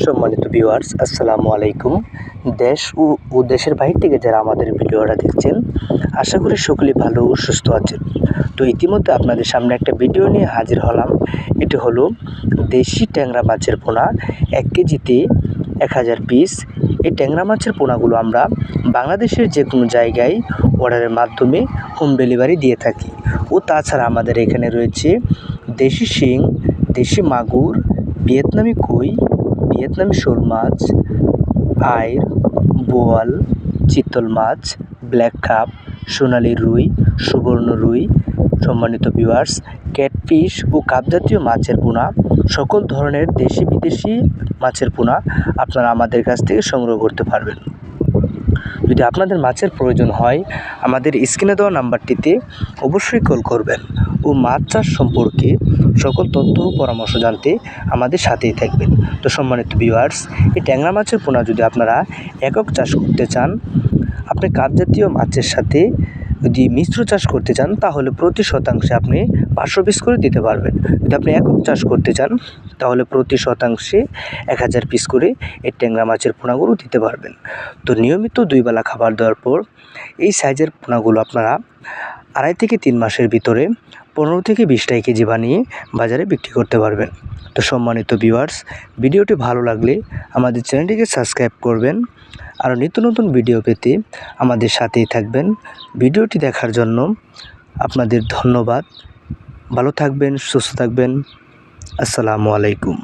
সম্মানিত ভিউয়ার্স, আসসালামু আলাইকুম। দেশ ও দেশের বাইরে থেকে যারা আমাদের ভিডিওটা দেখছেন, আশা করি সকলেই ভালো ও সুস্থ আছেন। তো ইতিমধ্যে আপনাদের সামনে একটা ভিডিও নিয়ে হাজির হলাম। এটি হলো দেশি ট্যাংরা মাছের পোনা, 1 কেজিতে 1000 পিস। এই ট্যাংরা মাছের পোনাগুলো আমরা বাংলাদেশের যে কোনো জায়গায় অর্ডারের মাধ্যমে হোম ডেলিভারি দিয়ে থাকি। ও তাছাড়া আমাদের এখানে রয়েছে দেশি শিং, দেশি মাগুর, ভিয়েতনামি কই, ভিয়েতনামি শোল মাছ, আইড়, বোয়াল, চিতল মাছ, ব্ল্যাক কাপ, সোনালী রুই, সুবর্ণ রুই। সম্মানিত ভিউয়ার্স, ক্যাটফিশ ও কাপ জাতীয় মাছের পোনা, সকল ধরনের দেশি বিদেশি মাছের পোনা আপনারা আমাদের কাছ থেকে সংগ্রহ করতে পারবেন। যদি আপনাদের মাছের প্রয়োজন হয়, আমাদের স্ক্রিনে দেওয়া নাম্বারটিতে অবশ্যই কল করবেন ও মাছ চাষ সম্পর্কে সকল তথ্য ও পরামর্শ জানতে আমাদের সাথেই থাকবেন। তো সম্মানিত ভিউয়ার্স, এই ট্যাংরা মাছের পোনা যদি আপনারা একক চাষ করতে চান, আপনি কাপ জাতীয় মাছের সাথে যদি মিশ্র চাষ করতে চান, তাহলে প্রতি শতাংশে আপনি 500 পিস করে দিতে পারবেন। যদি আপনি একক চাষ করতে চান, তাহলে প্রতি শতাংশে 1000 পিস করে এই ট্যাংরা মাছের পোনাগুলো দিতে পারবেন। তো নিয়মিত 2 বেলা খাবার দেওয়ার পর এই সাইজের পোনাগুলো আপনারা 2.5 থেকে 3 মাসের ভিতরে 15 থেকে 20 কেজি বানিয়ে বাজারে বিক্রি করতে পারবেন। তো সম্মানিত ভিউয়ার্স, ভিডিওটি ভালো লাগলে আমাদের চ্যানেলটিকে সাবস্ক্রাইব করবেন। আরও নিত্য নতুন ভিডিও পেতে আমাদের সাথেই থাকবেন। ভিডিওটি দেখার জন্য আপনাদের ধন্যবাদ। ভালো থাকবেন, সুস্থ থাকবেন। আসসালামু আলাইকুম।